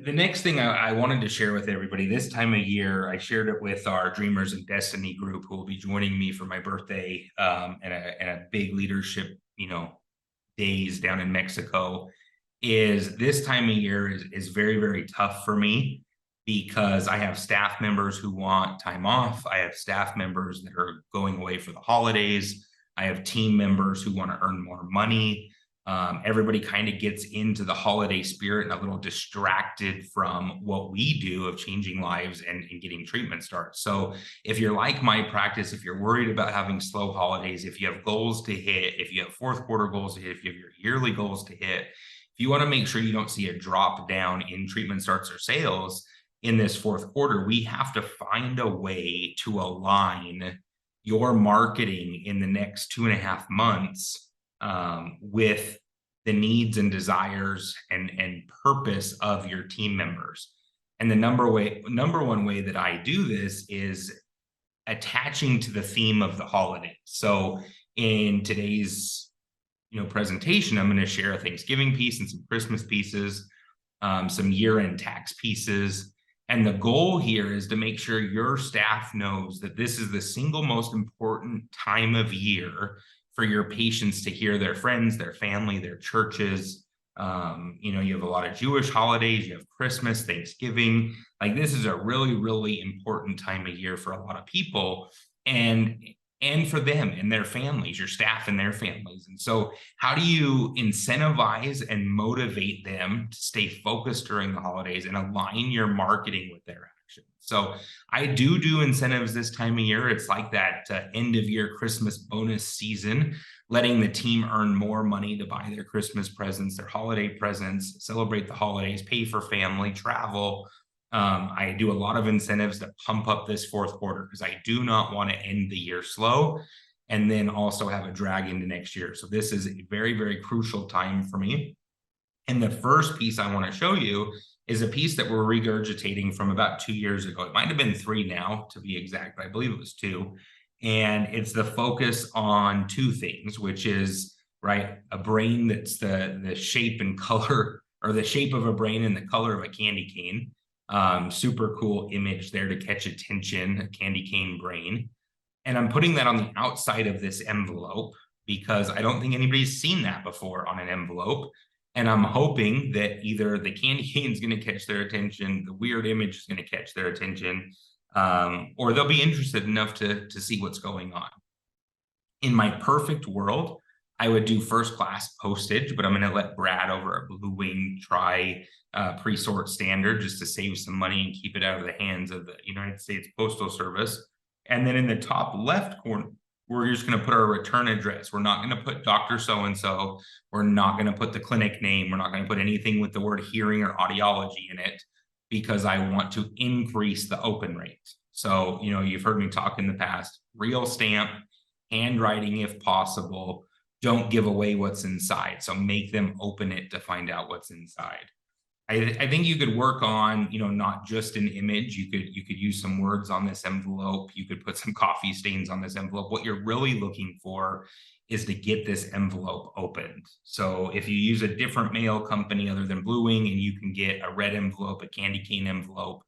The next thing I wanted to share with everybody this time of year, I shared it with our Dreamers and Destiny group who will be joining me for my birthday and a big leadership, days down in Mexico. Is this time of year is very, very tough for me because I have staff members who want time off. I have staff members that are going away for the holidays. I have team members who want to earn more money. Everybody kind of gets into the holiday spirit and a little distracted from what we do of changing lives and getting treatment started. So if you're like my practice, if you're worried about having slow holidays, if you have goals to hit, if you have fourth quarter goals to hit, if you have your yearly goals to hit, if you want to make sure you don't see a drop down in treatment starts or sales in this fourth quarter, we have to find a way to align your marketing in the next 2.5 months with the needs and desires and purpose of your team members. And the number one way that I do this is attaching to the theme of the holidays. So in today's presentation, I'm going to share a Thanksgiving piece and some Christmas pieces, some year-end tax pieces. And the goal here is to make sure your staff knows that this is the single most important time of year for your patients to hear their friends, their family, their churches. You have a lot of Jewish holidays, you have Christmas, Thanksgiving. Like, this is a really, really important time of year for a lot of people and for them and their families, your staff and their families. And so how do you incentivize and motivate them to stay focused during the holidays and align your marketing with their actions? So I do incentives this time of year. It's like that end of year Christmas bonus season, letting the team earn more money to buy their Christmas presents, their holiday presents, celebrate the holidays, pay for family, travel. I do a lot of incentives to pump up this fourth quarter because I do not want to end the year slow and then also have a drag into next year. So this is a very, very crucial time for me. And the first piece I want to show you is a piece that we're regurgitating from about 2 years ago. It might have been 3 now, to be exact, but I believe it was 2. And it's the focus on 2 things, which is, right, a brain that's the shape and color, or the shape of a brain and the color of a candy cane. Super cool image there to catch attention, a candy cane brain. And I'm putting that on the outside of this envelope because I don't think anybody's seen that before on an envelope. And I'm hoping that either the candy cane is going to catch their attention, the weird image is going to catch their attention, or they'll be interested enough to see what's going on. In my perfect world, I would do first class postage, but I'm going to let Brad over at Blue Wing try pre-sort standard just to save some money and keep it out of the hands of the United States Postal Service. And then in the top left corner, we're just going to put our return address. We're not going to put Dr. So-and-so. We're not going to put the clinic name. We're not going to put anything with the word hearing or audiology in it because I want to increase the open rate. So, you've heard me talk in the past, real stamp, handwriting if possible. Don't give away what's inside. So make them open it to find out what's inside. I think you could work on, not just an image. You could use some words on this envelope. You could put some coffee stains on this envelope. What you're really looking for is to get this envelope opened. So if you use a different mail company other than Blue Wing and you can get a red envelope, a candy cane envelope,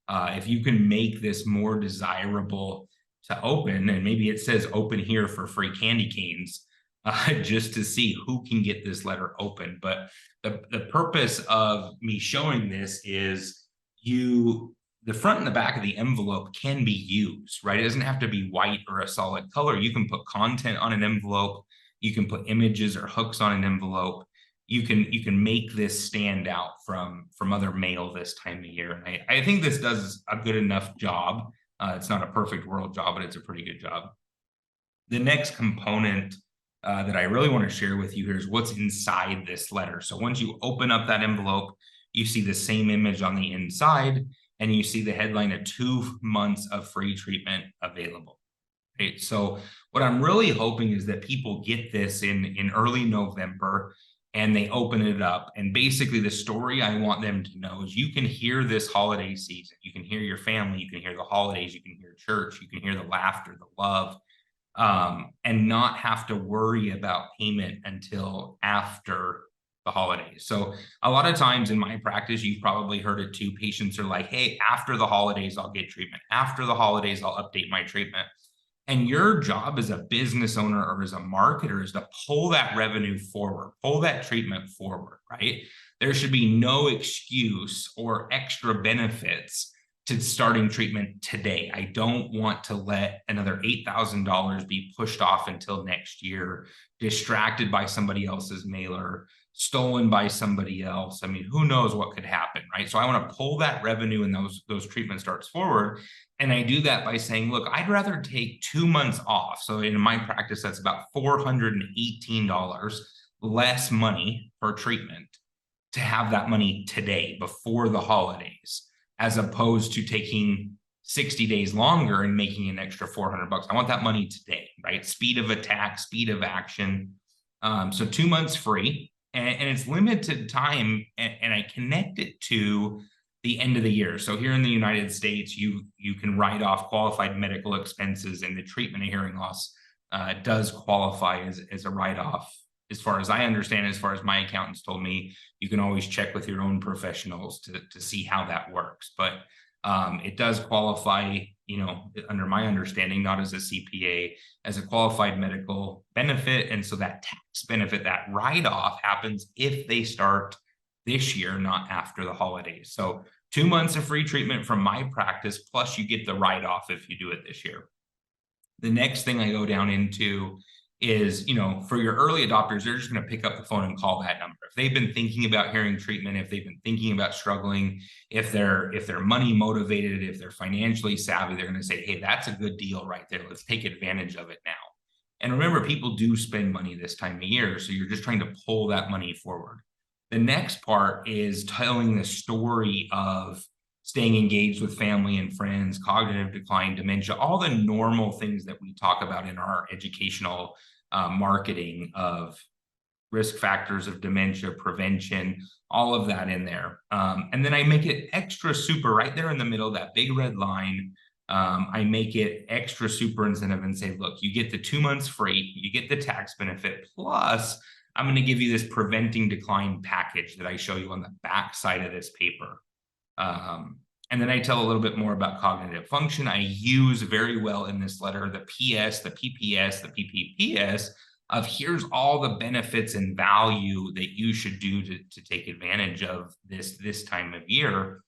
if you can make this more desirable to open, and maybe it says open here for free candy canes, just to see who can get this letter open. But the purpose of me showing this is the front and the back of the envelope can be used, right? It doesn't have to be white or a solid color. You can put content on an envelope. You can put images or hooks on an envelope. You can make this stand out from other mail this time of year. And I think this does a good enough job. It's not a perfect world job, but it's a pretty good job. The next component that I really want to share with you here is what's inside this letter. So once you open up that envelope, you see the same image on the inside, and you see the headline of 2 months of free treatment available. Right? So what I'm really hoping is that people get this in early November and they open it up. And basically the story I want them to know is you can hear this holiday season. You can hear your family. You can hear the holidays. You can hear church. You can hear the laughter, the love. And not have to worry about payment until after the holidays. So a lot of times in my practice, you've probably heard it too. Patients are like, hey, after the holidays, I'll get treatment. After the holidays, I'll update my treatment. And your job as a business owner or as a marketer is to pull that revenue forward, pull that treatment forward, right? There should be no excuse or extra benefits to starting treatment today. I don't want to let another $8,000 be pushed off until next year, distracted by somebody else's mailer, stolen by somebody else. I mean, who knows what could happen, right? So I want to pull that revenue and those treatment starts forward. And I do that by saying, look, I'd rather take 2 months off. So in my practice, that's about $418 less money per treatment to have that money today before the holidays, as opposed to taking 60 days longer and making an extra $400. I want that money today, right? Speed of attack, speed of action. So 2 months free, and it's limited time, and I connect it to the end of the year. So here in the United States, you can write off qualified medical expenses, and the treatment of hearing loss does qualify as a write-off. As far as I understand, as far as my accountants told me, you can always check with your own professionals to see how that works. But it does qualify, under my understanding, not as a CPA, as a qualified medical benefit. And so that tax benefit, that write-off, happens if they start this year, not after the holidays. So 2 months of free treatment from my practice, plus you get the write-off if you do it this year. The next thing I go down into is, for your early adopters, they're just going to pick up the phone and call that number. If they've been thinking about hearing treatment, if they've been thinking about struggling, if they're money motivated, if they're financially savvy, they're going to say, hey, that's a good deal right there. Let's take advantage of it now. And remember, people do spend money this time of year, so you're just trying to pull that money forward. The next part is telling the story of staying engaged with family and friends, cognitive decline, dementia, all the normal things that we talk about in our educational marketing of risk factors of dementia, prevention, all of that in there. And then I make it extra super right there in the middle, that big red line. I make it extra super incentive and say, look, you get the 2 months free, you get the tax benefit, plus I'm going to give you this preventing decline package that I show you on the back side of this paper. And then I tell a little bit more about cognitive function. I use very well in this letter the PS, the PPS, the PPPS of here's all the benefits and value that you should do to take advantage of this time of year.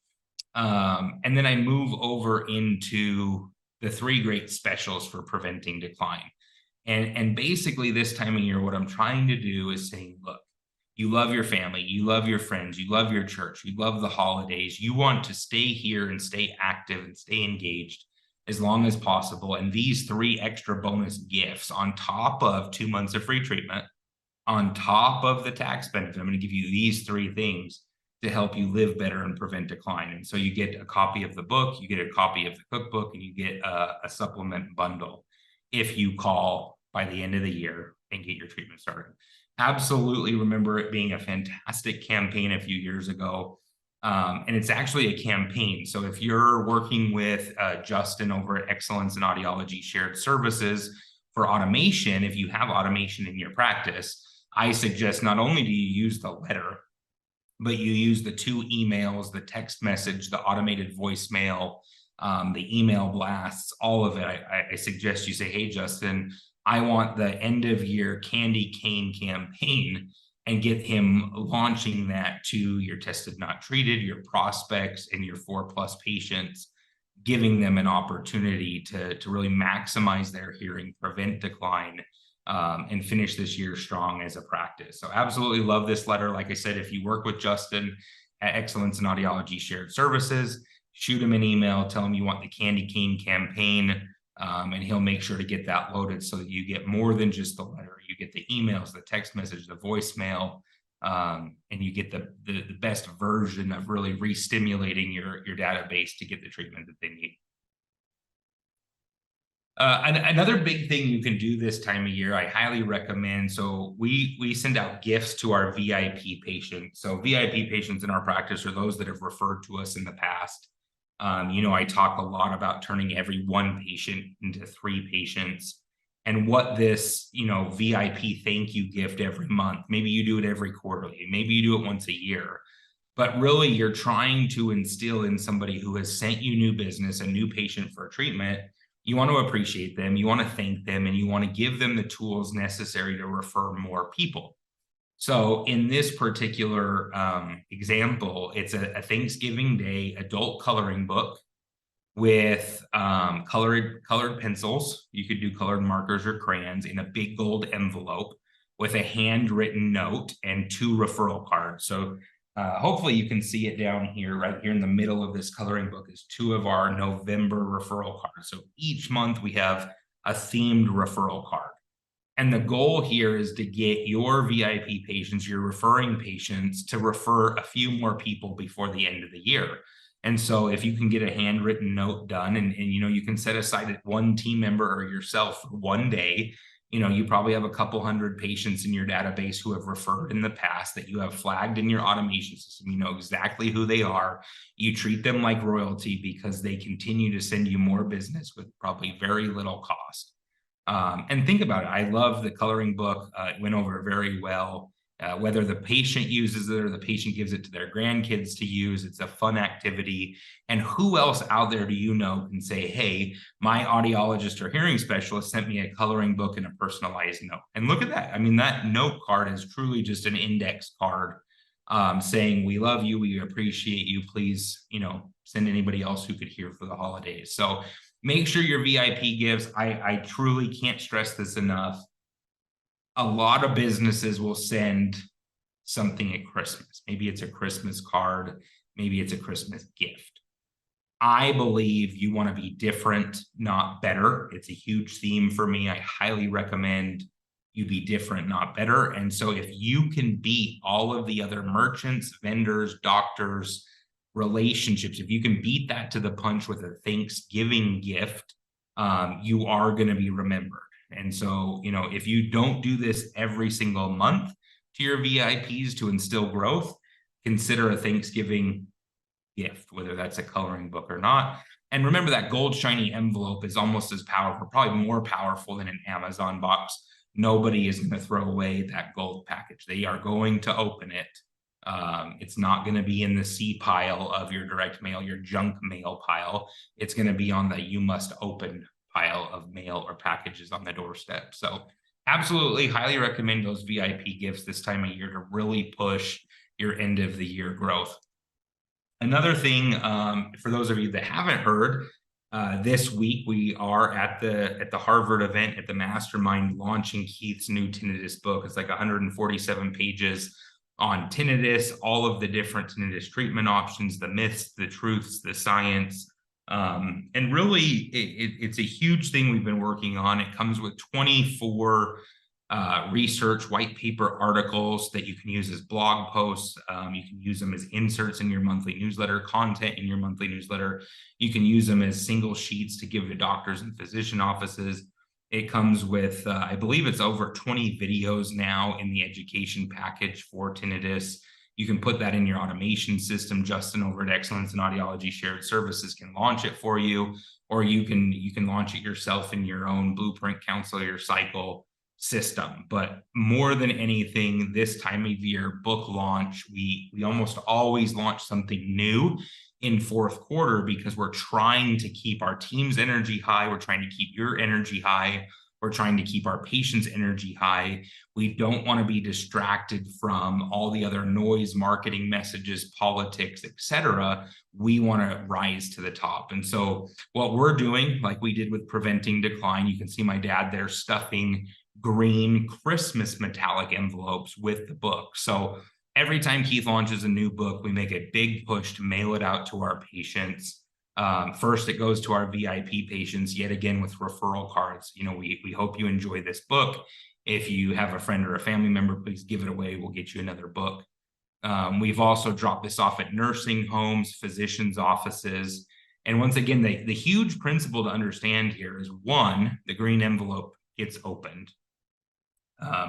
And then I move over into the 3 great specials for preventing decline. And basically this time of year, what I'm trying to do is saying, look, you love your family, you love your friends, you love your church, you love the holidays, you want to stay here and stay active and stay engaged as long as possible. And these 3 extra bonus gifts on top of 2 months of free treatment, on top of the tax benefit, I'm going to give you these 3 things to help you live better and prevent decline. And so you get a copy of the book, you get a copy of the cookbook, and you get a supplement bundle if you call by the end of the year and get your treatment started. Absolutely remember it being a fantastic campaign a few years ago. And it's actually a campaign. So if you're working with Justin over at Excellence in Audiology Shared Services for automation, if you have automation in your practice, I suggest not only do you use the letter, but you use the 2 emails, the text message, the automated voicemail, the email blasts, all of it. I suggest you say, hey, Justin, I want the end of year candy cane campaign, and get him launching that to your tested not treated, your prospects, and your 4+ patients, giving them an opportunity to really maximize their hearing, prevent decline, and finish this year strong as a practice. So absolutely love this letter. Like I said, if you work with Justin at Excellence in Audiology Shared Services, shoot him an email, tell him you want the candy cane campaign, and he'll make sure to get that loaded so that you get more than just the letter. You get the emails, the text message, the voicemail, and you get the best version of really re-stimulating your database to get the treatment that they need. Another big thing you can do this time of year, I highly recommend. So we send out gifts to our VIP patients. So VIP patients in our practice are those that have referred to us in the past. I talk a lot about turning every 1 patient into 3 patients. and what this, VIP thank you gift every month. Maybe you do it every quarterly, maybe you do it once a year, but really you're trying to instill in somebody who has sent you new business, a new patient for a treatment. You want to appreciate them, you want to thank them, and you want to give them the tools necessary to refer more people. So in this particular example, it's a Thanksgiving Day adult coloring book with colored pencils. You could do colored markers or crayons in a big gold envelope with a handwritten note and 2 referral cards. So hopefully you can see it down here, right here in the middle of this coloring book is 2 of our November referral cards. So each month we have a themed referral card. And the goal here is to get your VIP patients, your referring patients, to refer a few more people before the end of the year. And so if you can get a handwritten note done and you can set aside one team member or yourself for one day, you probably have a couple hundred patients in your database who have referred in the past that you have flagged in your automation system. You know exactly who they are. You treat them like royalty because they continue to send you more business with probably very little cost. And think about it. I love the coloring book. It went over very well. Whether the patient uses it or the patient gives it to their grandkids to use, it's a fun activity. And who else out there do you know can say, hey, my audiologist or hearing specialist sent me a coloring book and a personalized note. And look at that. I mean, that note card is truly just an index card saying, we love you, we appreciate you, please, send anybody else who could hear for the holidays. So make sure your VIP gifts, I truly can't stress this enough. A lot of businesses will send something at Christmas. Maybe it's a Christmas card, maybe it's a Christmas gift. I believe you want to be different, not better. It's a huge theme for me. I highly recommend you be different, not better. And so if you can beat all of the other merchants, vendors, doctors, relationships, if you can beat that to the punch with a Thanksgiving gift, you are going to be remembered. And so, if you don't do this every single month to your VIPs to instill growth, consider a Thanksgiving gift, whether that's a coloring book or not. And remember that gold shiny envelope is almost as powerful, probably more powerful than an Amazon box. Nobody is going to throw away that gold package. They are going to open it. It's not going to be in the C pile of your direct mail, your junk mail pile. It's going to be on the you must open pile of mail or packages on the doorstep. So absolutely highly recommend those VIP gifts this time of year to really push your end of the year growth. Another thing, for those of you that haven't heard, this week we are at the Harvard event at the Mastermind launching Keith's new tinnitus book. It's like 147 pages on tinnitus, all of the different tinnitus treatment options, the myths, the truths, the science. And really, it's a huge thing we've been working on. It comes with 24 research white paper articles that you can use as blog posts. You can use them as inserts in your monthly newsletter, content in your monthly newsletter. You can use them as single sheets to give to doctors and physician offices. It comes with, I believe it's over 20 videos now in the education package for tinnitus. You can put that in your automation system. Justin over at Excellence in Audiology Shared Services can launch it for you, or you can launch it yourself in your own Blueprint Counselor, your cycle system. But more than anything, this time of year book launch, we almost always launch something new in fourth quarter because we're trying to keep our team's energy high. We're trying to keep your energy high. We're trying to keep our patients' energy high. We don't want to be distracted from all the other noise, marketing messages, politics, etc. We want to rise to the top. And so what we're doing, like we did with Preventing Decline, you can see my dad there stuffing green Christmas metallic envelopes with the book. So every time Keith launches a new book, we make a big push to mail it out to our patients. First, it goes to our VIP patients, yet again with referral cards. We hope you enjoy this book. If you have a friend or a family member, please give it away. We'll get you another book. We've also dropped this off at nursing homes, physicians' offices. And once again, the huge principle to understand here is, one, the green envelope gets opened.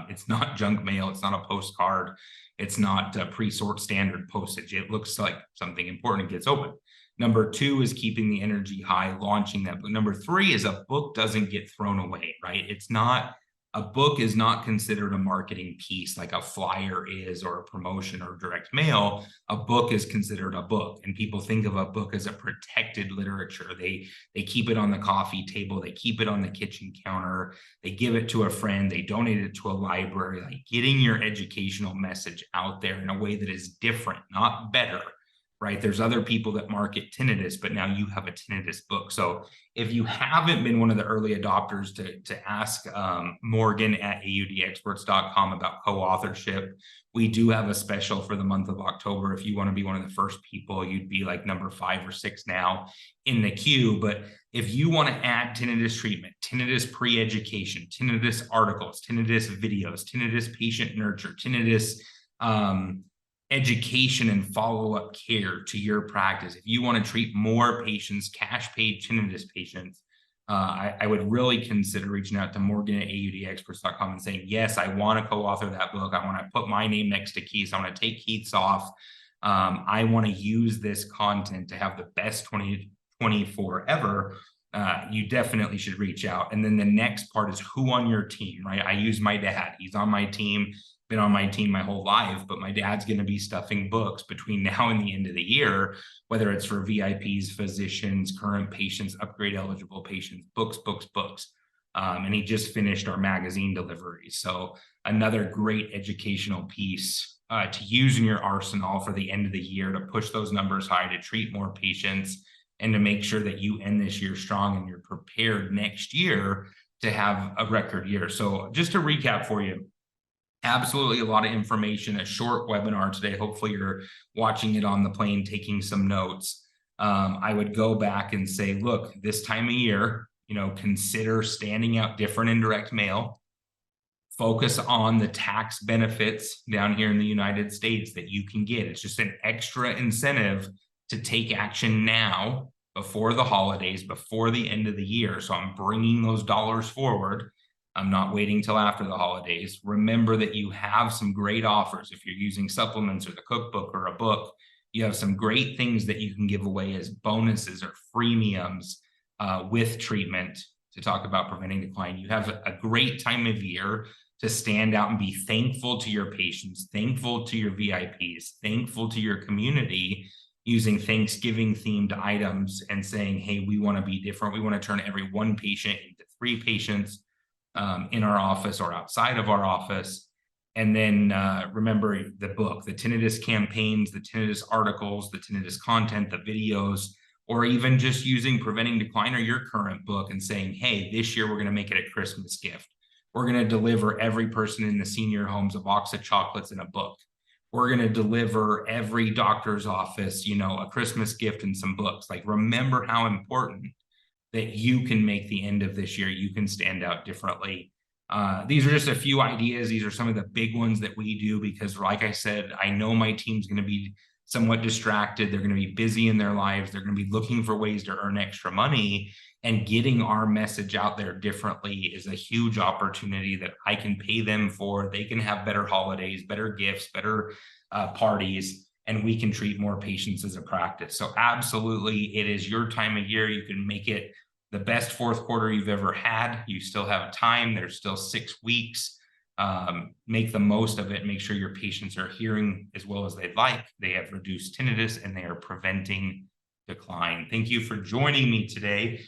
It's not junk mail. It's not a postcard. It's not pre-sort standard postage. It looks like something important gets open. Number two is keeping the energy high, launching that book. Number three is a book doesn't get thrown away, right? It's not, a book is not considered a marketing piece like a flyer is, or a promotion or direct mail. A book is considered a book, and people think of a book as a protected literature. They keep it on the coffee table, they keep it on the kitchen counter, they give it to a friend, they donate it to a library. Like, getting your educational message out there in a way that is different, not better, right? There's other people that market tinnitus, but now you have a tinnitus book. So if you haven't been one of the early adopters, to ask Morgan at audexperts.com about co-authorship. We do have a special for the month of October. If you want to be one of the first people, you'd be like number 5 or 6 now in the queue. But if you want to add tinnitus treatment, tinnitus pre-education, tinnitus articles, tinnitus videos, tinnitus patient nurture, tinnitus education and follow-up care to your practice, if you want to treat more patients, cash paid tinnitus patients, I would really consider reaching out to Morgan at audexperts.com and saying, yes, I want to co-author that book. I want to put my name next to Keith's. I want to take Keith's off. I want to use this content to have the best 2024 ever. You definitely should reach out. And then the next part is who on your team, right? I use my dad. He's on my team, been on my team my whole life, but my dad's going to be stuffing books between now and the end of the year, whether it's for VIPs, physicians, current patients, upgrade eligible patients, books. And he just finished our magazine delivery. So another great educational piece to use in your arsenal for the end of the year, to push those numbers high, to treat more patients, and to make sure that you end this year strong and you're prepared next year to have a record year. So just to recap for you, absolutely a lot of information, a short webinar today. Hopefully you're watching it on the plane, taking some notes. I would go back and say, look, this time of year, consider standing out different in direct mail. Focus on the tax benefits down here in the United States that you can get. It's just an extra incentive to take action now before the holidays, before the end of the year. So I'm bringing those dollars forward. I'm not waiting till after the holidays. Remember that you have some great offers. If you're using supplements or the cookbook or a book, you have some great things that you can give away as bonuses or freemiums with treatment to talk about preventing decline. You have a great time of year to stand out and be thankful to your patients, thankful to your VIPs, thankful to your community, using Thanksgiving themed items and saying, hey, we want to be different. We want to turn every 1 patient into 3 patients in our office or outside of our office. And then remember the book, the tinnitus campaigns, the tinnitus articles, the tinnitus content, the videos, or even just using Preventing Decline or your current book and saying, hey, this year we're going to make it a Christmas gift. We're going to deliver every person in the senior homes a box of chocolates and a book. We're going to deliver every doctor's office, a Christmas gift and some books. Like, remember how important that you can make the end of this year. You can stand out differently. These are just a few ideas. These are some of the big ones that we do because, like I said, I know my team's going to be somewhat distracted. They're going to be busy in their lives. They're going to be looking for ways to earn extra money, and getting our message out there differently is a huge opportunity that I can pay them for. They can have better holidays, better gifts, better parties, and we can treat more patients as a practice. So absolutely, it is your time of year. You can make it the best fourth quarter you've ever had. You still have time. There's still 6 weeks. Make the most of it. Make sure your patients are hearing as well as they'd like. They have reduced tinnitus and they are preventing decline. Thank you for joining me today.